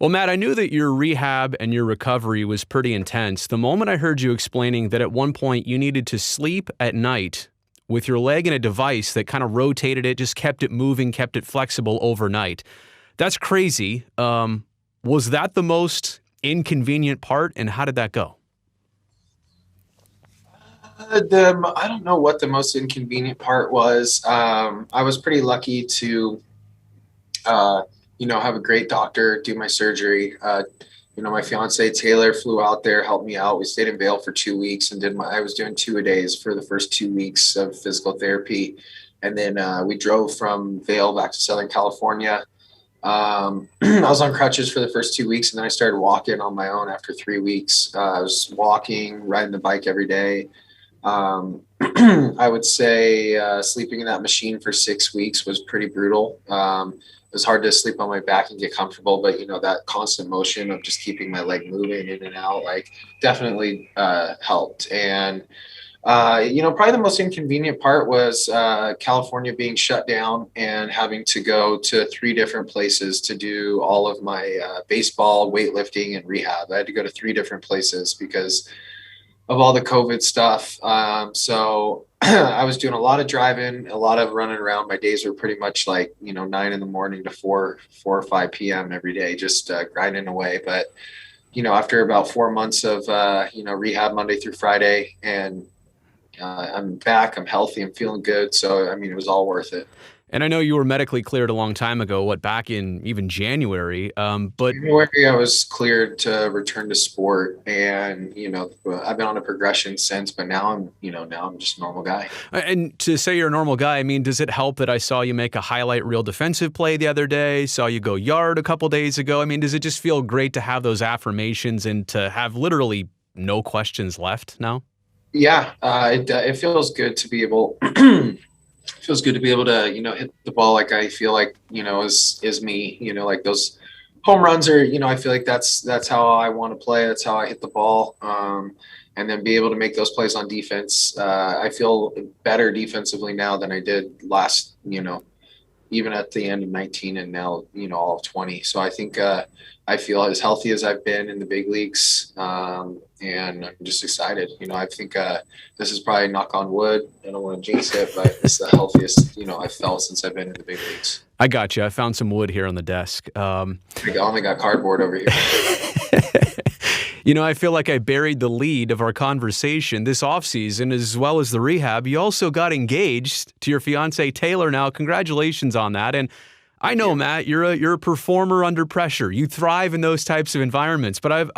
Well, Matt, I knew that your rehab and your recovery was pretty intense. The moment I heard you explaining that at one point you needed to sleep at night with your leg in a device that kind of rotated it, just kept it moving, kept it flexible overnight. That's crazy. Was that the most inconvenient part, and how did that go? I don't know what the most inconvenient part was. I was pretty lucky to, uh, have a great doctor do my surgery. My fiance Taylor flew out there, helped me out. We stayed in Vail for 2 weeks and I was doing two-a-days for the first 2 weeks of physical therapy. And then we drove from Vail back to Southern California. I was on crutches for the first 2 weeks, and then I started walking on my own after 3 weeks. I was walking, riding the bike every day. I would say sleeping in that machine for 6 weeks was pretty brutal. It was hard to sleep on my back and get comfortable, but that constant motion of just keeping my leg moving in and out, like definitely helped. And probably the most inconvenient part was California being shut down and having to go to three different places to do all of my baseball, weightlifting, and rehab. I had to go to three different places because of all the COVID stuff. So I was doing a lot of driving, a lot of running around. My days were pretty much like, 9 in the morning to 4 or 5 p.m. every day, just grinding away. But, after about 4 months of, rehab Monday through Friday, and I'm back, I'm healthy, I'm feeling good. So, I mean, it was all worth it. And I know you were medically cleared a long time ago, back in even January. But January, I was cleared to return to sport, and I've been on a progression since. But now I'm just a normal guy. And to say you're a normal guy, I mean, does it help that I saw you make a highlight reel defensive play the other day, saw you go yard a couple days ago? I mean, does it just feel great to have those affirmations and to have literally no questions left now? Yeah, it feels good to be able. Feels good to be able to hit the ball like I feel like is me. Like those home runs are, I feel like that's how I want to play. That's how I hit the ball. And then be able to make those plays on defense. I feel better defensively now than I did last, even at the end of 19 and now, all of 20. So I think I feel as healthy as I've been in the big leagues. And I'm just excited. I think this is probably, knock on wood, I don't want to jinx it, but it's the healthiest, I've felt since I've been in the big leagues. I got you. I found some wood here on the desk. I only got cardboard over here. I feel like I buried the lead of our conversation this offseason as well as the rehab. You also got engaged to your fiance Taylor now. Congratulations on that. And I know, Matt, you're a performer under pressure. You thrive in those types of environments, but I've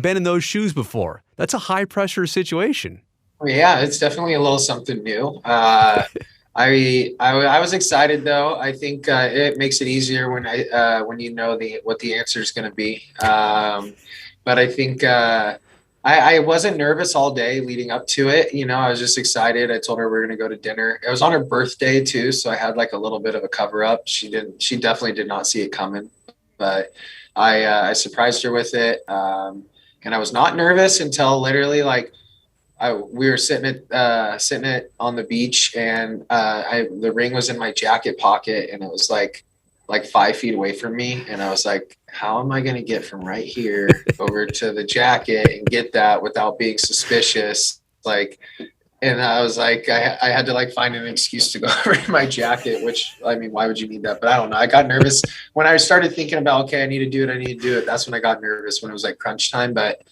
been in those shoes before. That's a high pressure situation. Yeah, it's definitely a little something new. I was excited though. I think it makes it easier when you know what the answer is going to be. But I think I wasn't nervous all day leading up to it. I was just excited. I told her we were going to go to dinner. It was on her birthday too, so I had like a little bit of a cover up. She definitely did not see it coming, but I surprised her with it. And I was not nervous until literally like we were sitting on the beach, and the ring was in my jacket pocket, and it was like 5 feet away from me, and I was like, how am I going to get from right here over to the jacket and get that without being suspicious? And I was like, I had to like find an excuse to go over to my jacket, which, I mean, why would you need that? But I don't know. I got nervous when I started thinking about, okay, I need to do it. That's when I got nervous, when it was like crunch time, but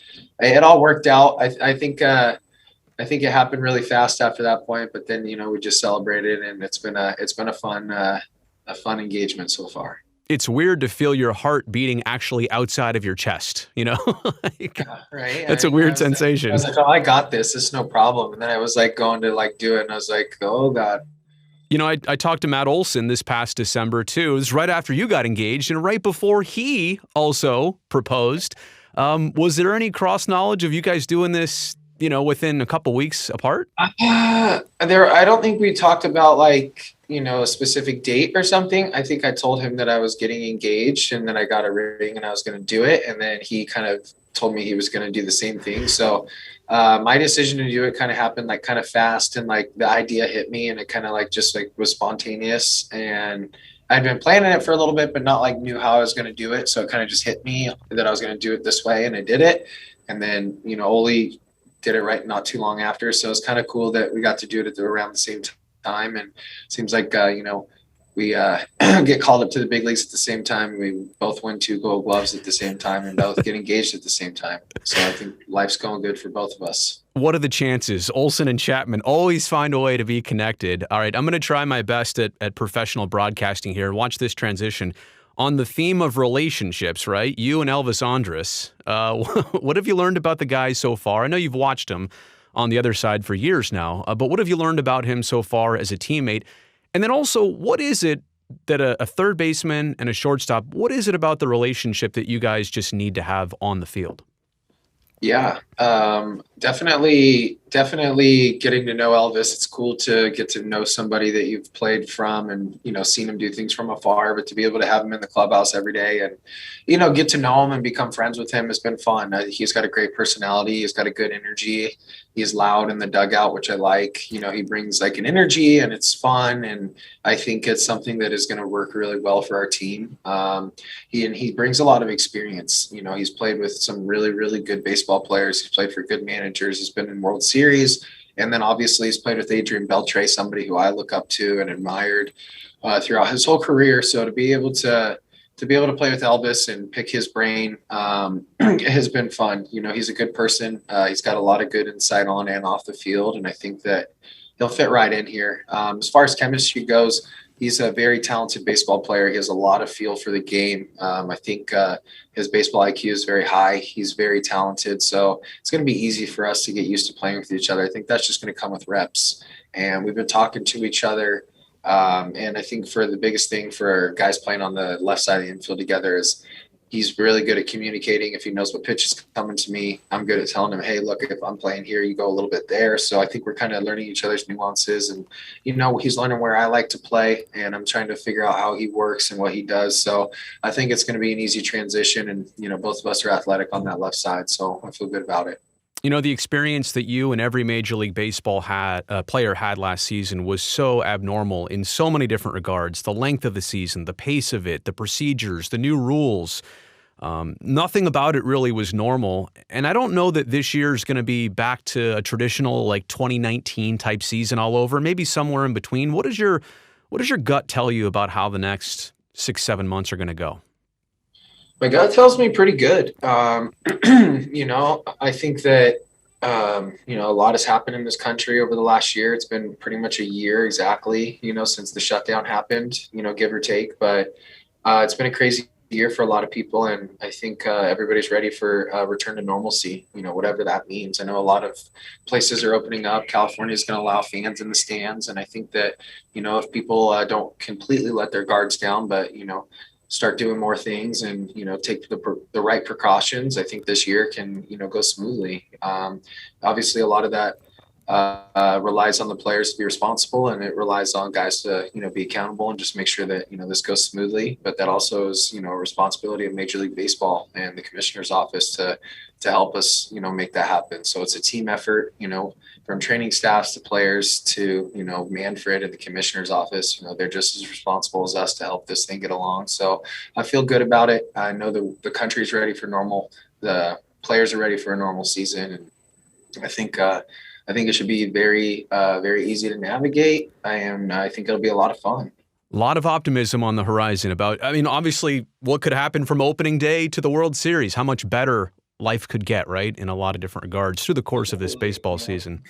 it all worked out. I think it happened really fast after that point, but then, we just celebrated, and it's been a fun engagement so far. It's weird to feel your heart beating actually outside of your chest, Like, Right. that's a weird I sensation. was like, oh, I got this. It's no problem. And then I was like going to like do it, and I was like, oh God. I talked to Matt Olson this past December too. It was right after you got engaged and right before he also proposed. Was there any cross knowledge of you guys doing this, within a couple weeks apart? I don't think we talked about like, a specific date or something. I think I told him that I was getting engaged, and then I got a ring and I was going to do it. And then he kind of told me he was going to do the same thing. So my decision to do it kind of happened like kind of fast, and like the idea hit me, and it kind of like just like was spontaneous. And I'd been planning it for a little bit, but not like knew how I was going to do it. So it kind of just hit me that I was going to do it this way, and I did it. And then, Oli did it right not too long after. So it's kind of cool that we got to do it around the same time. And it seems like, we get called up to the big leagues at the same time. We both win 2 Gold Gloves at the same time and both get engaged at the same time. So I think life's going good for both of us. What are the chances? Olsen and Chapman always find a way to be connected. All right, I'm going to try my best at professional broadcasting here. Watch this transition. On the theme of relationships, right? You and Elvis Andrus. What have you learned about the guy so far? I know you've watched him on the other side for years now, but what have you learned about him so far as a teammate? And then also, what is it that a third baseman and a shortstop, what is it about the relationship that you guys just need to have on the field? Yeah, definitely getting to know Elvis. It's cool to get to know somebody that you've played from and, seen him do things from afar, but to be able to have him in the clubhouse every day and, get to know him and become friends with him has been fun. He's got a great personality. He's got a good energy. He's loud in the dugout, which I like. He brings like an energy and it's fun. And I think it's something that is going to work really well for our team. He brings a lot of experience. He's played with some really, really good baseball players. He's played for good managers. He's been in World Series. And then obviously he's played with Adrian Beltre, somebody who I look up to and admired throughout his whole career. So to be able to play with Elvis and pick his brain has been fun. He's a good person. He's got a lot of good insight on and off the field. And I think that he'll fit right in here. As far as chemistry goes, he's a very talented baseball player. He has a lot of feel for the game. I think his baseball IQ is very high. He's very talented. So it's going to be easy for us to get used to playing with each other. I think that's just going to come with reps. And we've been talking to each other. And I think for the biggest thing for guys playing on the left side of the infield together is he's really good at communicating. If he knows what pitch is coming to me, I'm good at telling him, hey, look, if I'm playing here, you go a little bit there. So I think we're kind of learning each other's nuances and, he's learning where I like to play and I'm trying to figure out how he works and what he does. So I think it's going to be an easy transition and, both of us are athletic on that left side. So I feel good about it. The experience that you and every Major League Baseball player had last season was so abnormal in so many different regards. The length of the season, the pace of it, the procedures, the new rules. Nothing about it really was normal. And I don't know that this year is going to be back to a traditional like 2019 type season all over, maybe somewhere in between. What does your gut tell you about how the next 6-7 months are going to go? My gut tells me pretty good. I think that, a lot has happened in this country over the last year. It's been pretty much a year exactly, since the shutdown happened, give or take. But it's been a crazy year for a lot of people. And I think everybody's ready for a return to normalcy, whatever that means. I know a lot of places are opening up. California is going to allow fans in the stands. And I think that, if people don't completely let their guards down, but, start doing more things and, take the right precautions, I think this year can, go smoothly. Obviously, a lot of that relies on the players to be responsible and it relies on guys to, be accountable and just make sure that, this goes smoothly. But that also is, a responsibility of Major League Baseball and the commissioner's office to help us, make that happen. So it's a team effort, from training staffs to players to, Manfred and the commissioner's office, they're just as responsible as us to help this thing get along. So I feel good about it. I know the country's ready for normal. The players are ready for a normal season. And I think it should be very, very easy to navigate. I think it'll be a lot of fun. A lot of optimism on the horizon obviously what could happen from opening day to the World Series, how much better life could get, right, in a lot of different regards through the course of this baseball season.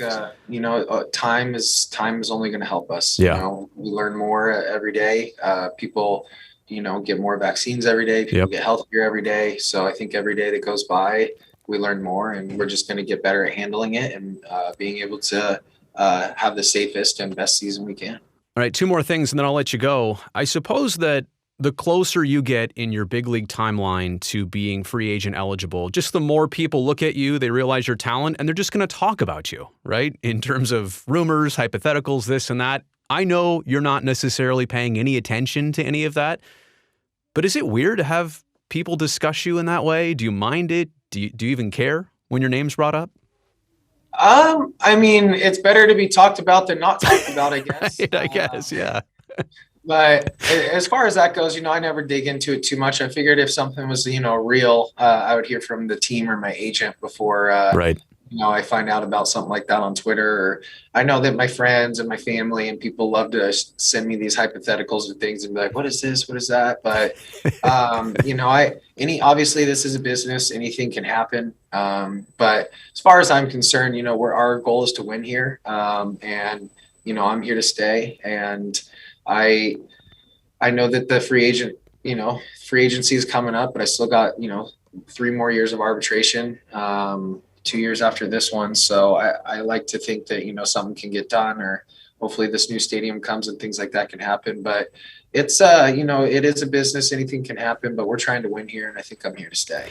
Time is only going to help us. Yeah. We learn more every day. People, get more vaccines every day. People get healthier every day. So I think every day that goes by, we learn more and we're just going to get better at handling it and being able to have the safest and best season we can. All right, 2 more things and then I'll let you go. I suppose that the closer you get in your big league timeline to being free agent eligible, just the more people look at you, they realize your talent, and they're just going to talk about you, right? In terms of rumors, hypotheticals, this and that. I know you're not necessarily paying any attention to any of that, but is it weird to have people discuss you in that way? Do you mind it? Do you even care when your name's brought up? It's better to be talked about than not talked about, I guess. Right, I guess, yeah. But as far as that goes, I never dig into it too much. I figured if something was, real, I would hear from the team or my agent before, Right. I find out about something like that on Twitter. Or I know that my friends and my family and people love to send me these hypotheticals and things and be like, "What is this? What is that?" But obviously this is a business. Anything can happen. But as far as I'm concerned, our goal is to win here, and I'm here to stay. And I I know that the free agency is coming up, but I still got 3 more years of arbitration, 2 years after this one. So I like to think that something can get done, or hopefully this new stadium comes and things like that can happen. But it's it is a business. Anything can happen, but we're trying to win here, and I think I'm here to stay.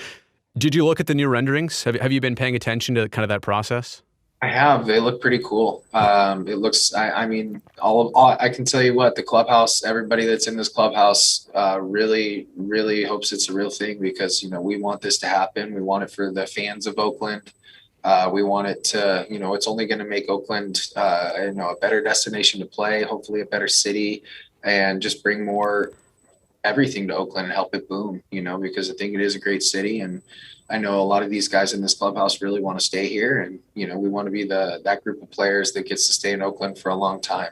Did you look at the new renderings? Have you been paying attention to kind of that process? I have. They look pretty cool. It looks. I mean, I can tell you what the clubhouse. Everybody that's in this clubhouse really, really hopes it's a real thing, because we want this to happen. We want it for the fans of Oakland. We want it to. It's only going to make Oakland, a better destination to play. Hopefully, a better city, and just bring more everything to Oakland and help it boom, because I think it is a great city. And I know a lot of these guys in this clubhouse really want to stay here. And, we want to be that group of players that gets to stay in Oakland for a long time,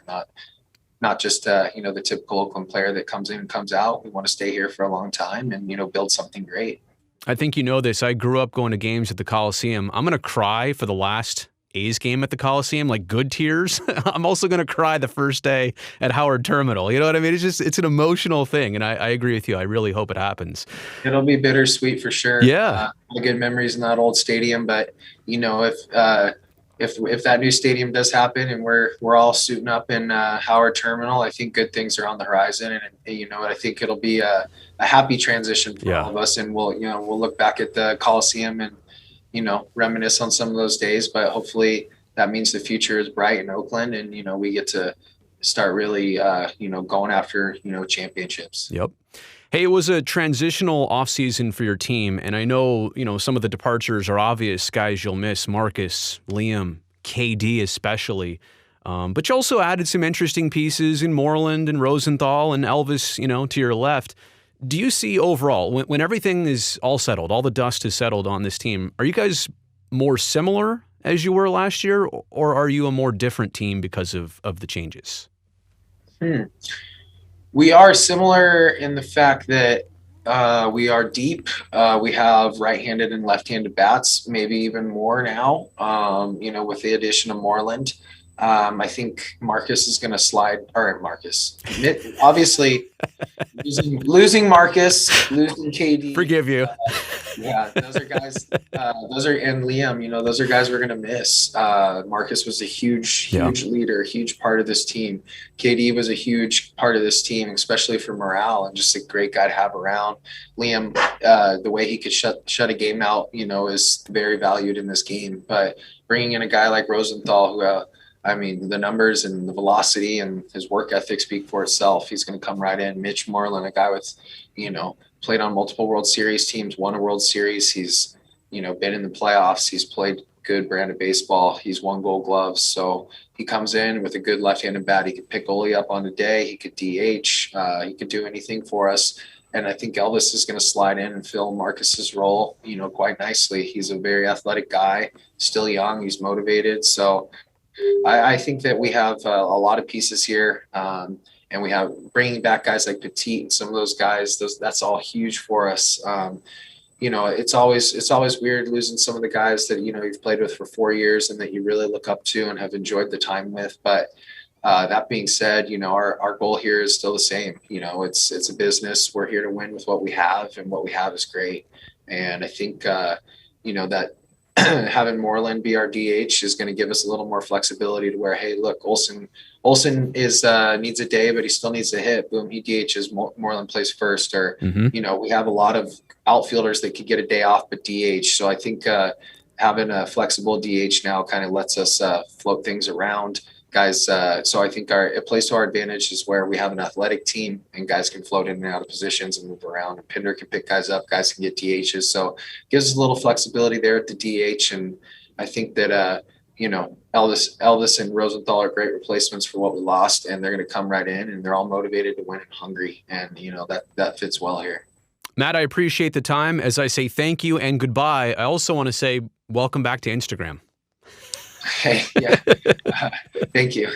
not just, the typical Oakland player that comes in and comes out. We want to stay here for a long time and, build something great. I think you know this. I grew up going to games at the Coliseum. I'm going to cry for the last A's game at the Coliseum, like good tears. I'm also going to cry the first day at Howard Terminal. You know what I mean? It's an emotional thing. And I agree with you. I really hope it happens. It'll be bittersweet for sure. Yeah. Good memories in that old stadium, but if that new stadium does happen and we're all suiting up in Howard Terminal, I think good things are on the horizon, and I think it'll be a happy transition for all of us, and we'll look back at the Coliseum and reminisce on some of those days. But hopefully that means the future is bright in Oakland, and we get to start really going after championships. Yep. Hey, it was a transitional offseason for your team, and I know, some of the departures are obvious, guys you'll miss, Marcus, Liam, KD especially. But you also added some interesting pieces in Moreland and Rosenthal and Elvis, to your left. Do you see overall, when everything is all settled, all the dust is settled on this team, are you guys more similar as you were last year, or are you a more different team because of the changes? We are similar in the fact that we are deep. We have right-handed and left-handed bats, maybe even more now, with the addition of Moreland. I think Marcus is going to slide, or Marcus, obviously losing Marcus, losing KD. Forgive you. Yeah, those are guys. And Liam. Those are guys we're gonna miss. Marcus was a huge leader, huge part of this team. KD was a huge part of this team, especially for morale and just a great guy to have around. Liam, the way he could shut a game out, is very valued in this game. But bringing in a guy like Rosenthal, who the numbers and the velocity and his work ethic speak for itself. He's going to come right in. Mitch Moreland, a guy with, played on multiple World Series teams, won a World Series. He's, been in the playoffs. He's played good brand of baseball. He's won Gold Gloves. So he comes in with a good left-handed bat. He could pick Oli up on the day. He could DH. He could do anything for us. And I think Elvis is going to slide in and fill Marcus's role, quite nicely. He's a very athletic guy, still young. He's motivated. So I think that we have a lot of pieces here, and we have bringing back guys like Petit and some of those guys. That's all huge for us. It's always weird losing some of the guys that you've played with for 4 years and that you really look up to and have enjoyed the time with. But that being said, our goal here is still the same. It's a business. We're here to win with what we have, and what we have is great. And I think that having Moreland be our DH is going to give us a little more flexibility to where, hey, look, Olson is needs a day, but he still needs to hit. Boom, he DHs. Moreland plays first, or we have a lot of outfielders that could get a day off but DH. So I think having a flexible DH now kind of lets us float things around. Guys, so I think it plays to our advantage is where we have an athletic team and guys can float in and out of positions and move around. And Pinder can pick guys up, guys can get DHs. So it gives us a little flexibility there at the DH. And I think that, Elvis and Rosenthal are great replacements for what we lost, and they're going to come right in, and they're all motivated to win and hungry, and that fits well here. Matt, I appreciate the time. As I say thank you and goodbye, I also want to say welcome back to Instagram. Hey, yeah, thank you.